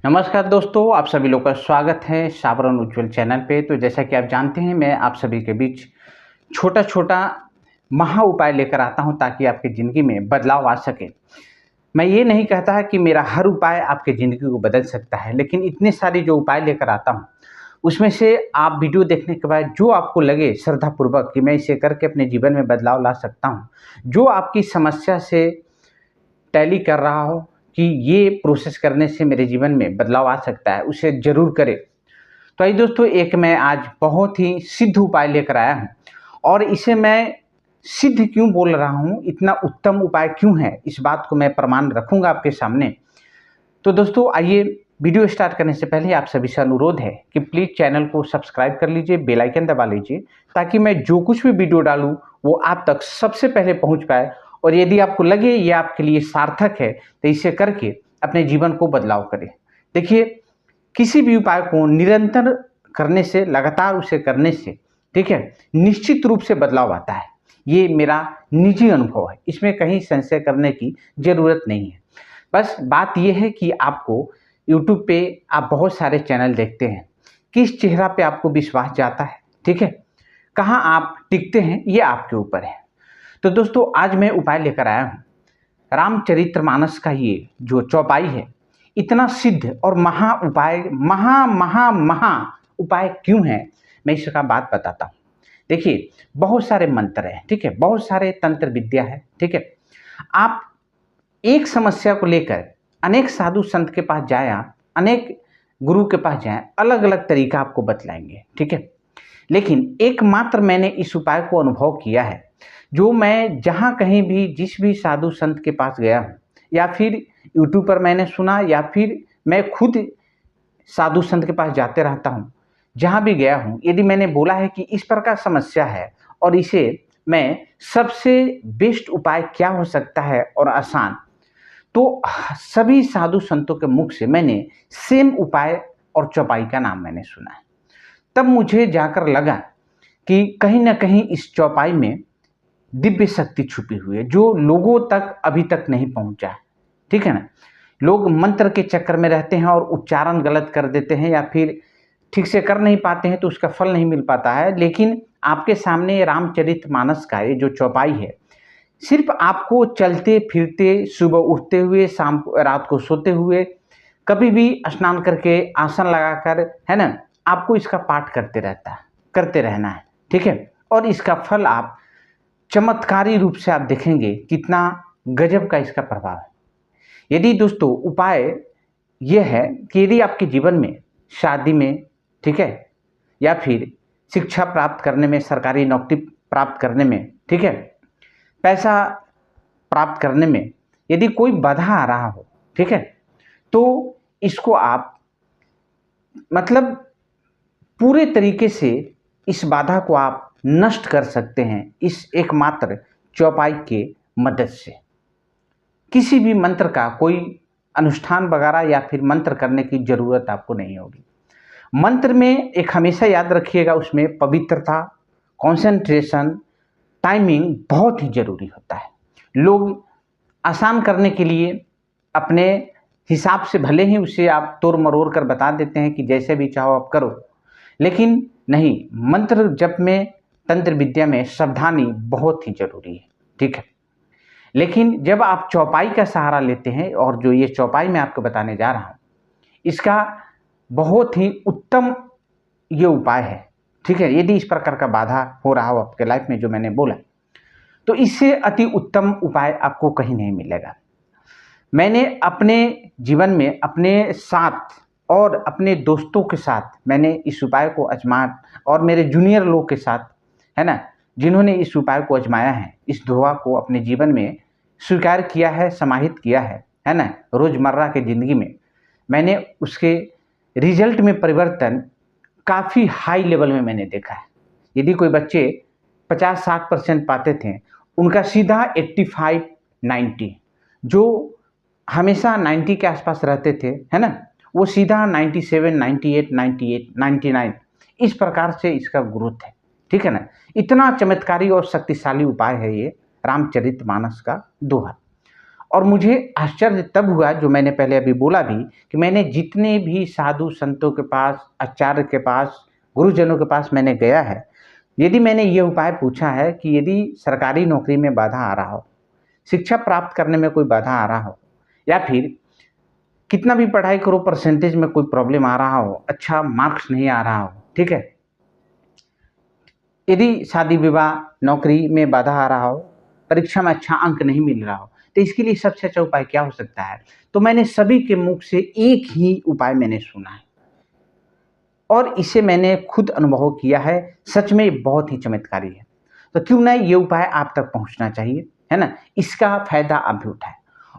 नमस्कार दोस्तों, आप सभी लोग का स्वागत है सावरण उज्ज्वल चैनल पे। तो जैसा कि आप जानते हैं, मैं आप सभी के बीच छोटा-छोटा महा उपाय लेकर आता हूं ताकि आपकी ज़िंदगी में बदलाव आ सके। मैं ये नहीं कहता है कि मेरा हर उपाय आपकी ज़िंदगी को बदल सकता है, लेकिन इतने सारे जो उपाय लेकर आता हूं, उसमें से आप वीडियो देखने के बाद जो आपको लगे श्रद्धापूर्वक कि मैं इसे करके अपने जीवन में बदलाव ला सकता हूं, जो आपकी समस्या से टैली कर रहा हो कि ये प्रोसेस करने से मेरे जीवन में बदलाव आ सकता है, उसे ज़रूर करें। तो आइए दोस्तों, एक मैं आज बहुत ही सिद्ध उपाय लेकर आया हूँ और इसे मैं सिद्ध क्यों बोल रहा हूँ, इतना उत्तम उपाय क्यों है, इस बात को मैं प्रमाण रखूँगा आपके सामने। तो दोस्तों आइए, वीडियो स्टार्ट करने से पहले आप सभी से अनुरोध है कि प्लीज़ चैनल को सब्सक्राइब कर लीजिए, बेल आइकन दबा लीजिए ताकि मैं जो कुछ भी वीडियो डालूँ वो आप तक सबसे पहले पहुँच पाए। और यदि आपको लगे ये आपके लिए सार्थक है तो इसे करके अपने जीवन को बदलाव करें। देखिए, किसी भी उपाय को निरंतर करने से, लगातार उसे करने से, ठीक है, निश्चित रूप से बदलाव आता है। ये मेरा निजी अनुभव है, इसमें कहीं संशय करने की ज़रूरत नहीं है। बस बात ये है कि आपको यूट्यूब पे आप बहुत सारे चैनल देखते हैं, किस चेहरा पे आपको विश्वास जाता है, ठीक है? कहाँ आप टिकते हैं, ये आपके ऊपर है। तो दोस्तों आज मैं उपाय लेकर आया हूँ। रामचरितमानस का ये जो चौपाई है, इतना सिद्ध और महा उपाय, महा उपाय क्यों है, मैं इसका बात बताता हूँ। देखिए, बहुत सारे मंत्र हैं, ठीक है, बहुत सारे तंत्र विद्या है, ठीक है। आप एक समस्या को लेकर अनेक साधु संत के पास जाएं, आप अनेक गुरु के पास जाएं, अलग अलग तरीका आपको बतलाएंगे, ठीक है। लेकिन एकमात्र मैंने इस उपाय को अनुभव किया है, जो मैं जहाँ कहीं भी जिस भी साधु संत के पास गया हूँ या फिर यूट्यूब पर मैंने सुना या फिर मैं खुद साधु संत के पास जाते रहता हूँ, जहाँ भी गया हूँ, यदि मैंने बोला है कि इस प्रकार समस्या है और इसे मैं सबसे बेस्ट उपाय क्या हो सकता है और आसान, तो सभी साधु संतों के मुख से मैंने सेम उपाय और चौपाई का नाम मैंने सुना है। तब मुझे जाकर लगा कि कहीं न कहीं इस चौपाई में दिव्य शक्ति छुपी हुई है, जो लोगों तक अभी तक नहीं पहुँचा है, ठीक है ना? लोग मंत्र के चक्कर में रहते हैं और उच्चारण गलत कर देते हैं या फिर ठीक से कर नहीं पाते हैं तो उसका फल नहीं मिल पाता है। लेकिन आपके सामने रामचरितमानस का ये जो चौपाई है, सिर्फ़ आपको चलते-फिरते, सुबह उठते हुए, शाम को रात को सोते हुए, कभी भी स्नान करके, आसन लगाकर, है ना? आपको इसका पाठ करते रहना है, ठीक है? और इसका फल आप चमत्कारी रूप से आप देखेंगे कितना गजब का इसका प्रभाव है। यदि दोस्तों उपाय ये है कि यदि आपके जीवन में शादी में, ठीक है, या फिर शिक्षा प्राप्त करने में, सरकारी नौकरी प्राप्त करने में, ठीक है, पैसा प्राप्त करने में यदि कोई बाधा आ रहा हो, ठीक है, तो इसको आप मतलब पूरे तरीके से इस बाधा को आप नष्ट कर सकते हैं इस एकमात्र चौपाई के मदद से। किसी भी मंत्र का कोई अनुष्ठान वगैरह या फिर मंत्र करने की ज़रूरत आपको नहीं होगी। मंत्र में एक हमेशा याद रखिएगा, उसमें पवित्रता, कंसंट्रेशन, टाइमिंग बहुत ही ज़रूरी होता है। लोग आसान करने के लिए अपने हिसाब से भले ही उसे आप तोड़-मरोड़ कर बता देते हैं कि जैसे भी चाहो आप करो, लेकिन नहीं, मंत्र जप में, तंत्र विद्या में सावधानी बहुत ही ज़रूरी है, ठीक है। लेकिन जब आप चौपाई का सहारा लेते हैं, और जो ये चौपाई मैं आपको बताने जा रहा हूँ, इसका बहुत ही उत्तम ये उपाय है, ठीक है। यदि इस प्रकार का बाधा हो रहा हो आपके लाइफ में, जो मैंने बोला, तो इससे अति उत्तम उपाय आपको कहीं नहीं मिलेगा। मैंने अपने जीवन में अपने साथ और अपने दोस्तों के साथ मैंने इस उपाय को आज़माया, और मेरे जूनियर लोग के साथ, है ना, जिन्होंने इस उपाय को आज़माया है, इस दुआ को अपने जीवन में स्वीकार किया है, समाहित किया है ना, रोज़मर्रा की ज़िंदगी में मैंने उसके रिज़ल्ट में परिवर्तन काफ़ी हाई लेवल में मैंने देखा है। यदि कोई बच्चे 50-60% पाते थे, उनका सीधा 85-90, जो हमेशा 90 के आसपास रहते थे, है ना, वो सीधा 97, 98, 99 इस प्रकार से इसका ग्रोथ है, ठीक है ना। इतना चमत्कारी और शक्तिशाली उपाय है ये रामचरितमानस का दोहा। और मुझे आश्चर्य तब हुआ, जो मैंने पहले अभी बोला भी, कि मैंने जितने भी साधु संतों के पास, आचार्य के पास, गुरुजनों के पास मैंने गया है, यदि मैंने ये उपाय पूछा है कि यदि सरकारी नौकरी में बाधा आ रहा हो, शिक्षा प्राप्त करने में कोई बाधा आ रहा हो, या फिर कितना भी पढ़ाई करो परसेंटेज में कोई प्रॉब्लम आ रहा हो, अच्छा मार्क्स नहीं आ रहा हो, ठीक है, यदि शादी विवाह नौकरी में बाधा आ रहा हो, परीक्षा में अच्छा अंक नहीं मिल रहा हो, तो इसके लिए सबसे अच्छा उपाय क्या हो सकता है? तो मैंने सभी के मुख से एक ही उपाय मैंने सुना है और इसे मैंने खुद अनुभव किया है। सच में बहुत ही चमत्कारी है। तो क्यों ना ये उपाय आप तक पहुंचना चाहिए, है ना? इसका फायदा आप भी उठाएं।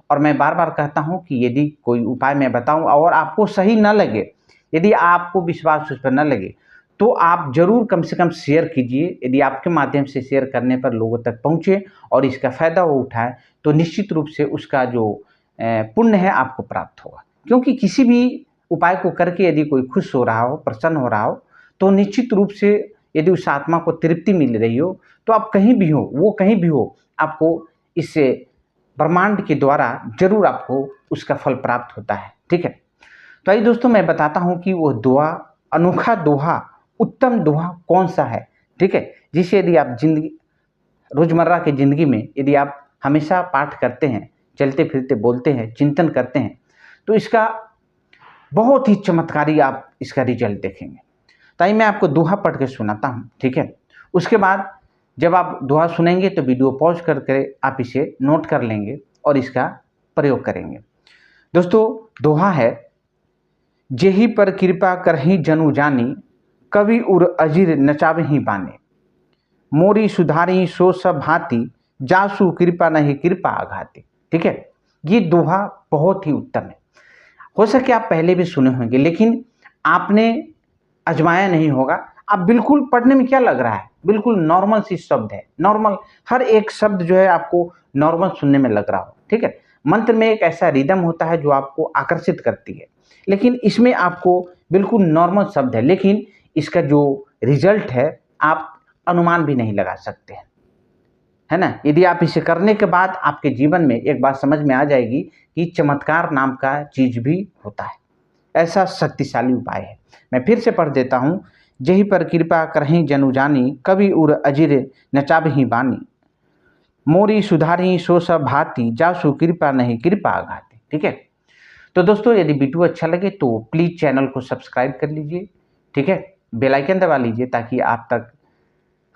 और मैं बार बार कहता हूं कि यदि कोई उपाय मैं बताऊं और आपको सही न लगे, यदि आपको विश्वास उस पर न लगे, तो आप जरूर कम से कम शेयर कीजिए। यदि आपके माध्यम से शेयर करने पर लोगों तक पहुंचे और इसका फायदा वो उठाए, तो निश्चित रूप से उसका जो पुण्य है आपको प्राप्त होगा। क्योंकि किसी भी उपाय को करके यदि कोई खुश हो रहा हो, प्रसन्न हो रहा हो, तो निश्चित रूप से यदि उस आत्मा को तृप्ति मिल रही हो, तो आप कहीं भी हो, वो कहीं भी हो, आपको इससे ब्रह्मांड के द्वारा जरूर आपको उसका फल प्राप्त होता है। ठीक है, तो आइए दोस्तों, मैं बताता हूं कि वो दुआ, अनोखा दोहा, उत्तम दोहा कौन सा है। ठीक है, जिसे यदि आप जिंदगी, रोजमर्रा की जिंदगी में यदि आप हमेशा पाठ करते हैं, चलते फिरते बोलते हैं, चिंतन करते हैं, तो इसका बहुत ही चमत्कारी आप इसका रिजल्ट देखेंगे। ताई मैं आपको दोहा पढ़ के सुनाता हूँ। ठीक है, उसके बाद जब आप दोहा सुनेंगे तो वीडियो पॉज करके आप इसे नोट कर लेंगे और इसका प्रयोग करेंगे। दोस्तों, दोहा है, जेहि पर कृपा करहि जनु जानी, कवि उर अजीर नचावहि बानी, मोरी सुधारी सो सब भांति, जासु कृपा नहीं कृपा आघाती। ठीक है, ये दोहा बहुत ही उत्तम है। हो सके आप पहले भी सुने होंगे, लेकिन आपने आजमाया नहीं होगा। आप बिल्कुल, पढ़ने में क्या लग रहा है, बिल्कुल नॉर्मल सी शब्द है, नॉर्मल, हर एक शब्द जो है आपको नॉर्मल सुनने में लग रहा हो। ठीक है, मंत्र में एक ऐसा रिदम होता है जो आपको आकर्षित करती है, लेकिन इसमें आपको बिल्कुल नॉर्मल शब्द है, लेकिन इसका जो रिजल्ट है आप अनुमान भी नहीं लगा सकते हैं, है ना? यदि आप इसे करने के बाद आपके जीवन में एक बात समझ में आ जाएगी कि चमत्कार नाम का चीज भी होता है। ऐसा शक्तिशाली उपाय है। मैं फिर से पढ़ देता हूँ, जेहि पर कृपा करहि जनु जानी, कवि उर अजीर नचावहि बानी, मोरी सुधारी सो सब भांति, जासु कृपा नहीं कृपा आघाती। ठीक है, तो दोस्तों, यदि वीडियो अच्छा लगे तो प्लीज चैनल को सब्सक्राइब कर लीजिए। ठीक है, बेल आइकन दबा लीजिए ताकि आप तक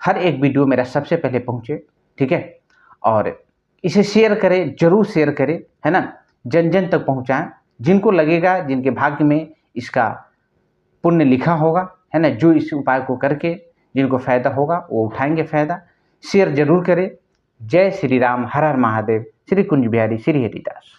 हर एक वीडियो मेरा सबसे पहले पहुंचे। ठीक है, और इसे शेयर करें, जरूर शेयर करें, है ना? जन जन तक पहुंचाएं, जिनको लगेगा, जिनके भाग्य में इसका पुण्य लिखा होगा, है ना, जो इस उपाय को करके जिनको फायदा होगा वो उठाएंगे फायदा। शेयर जरूर करें। जय श्री राम, हर हर महादेव, श्री कुंज बिहारी, श्री हरिदास।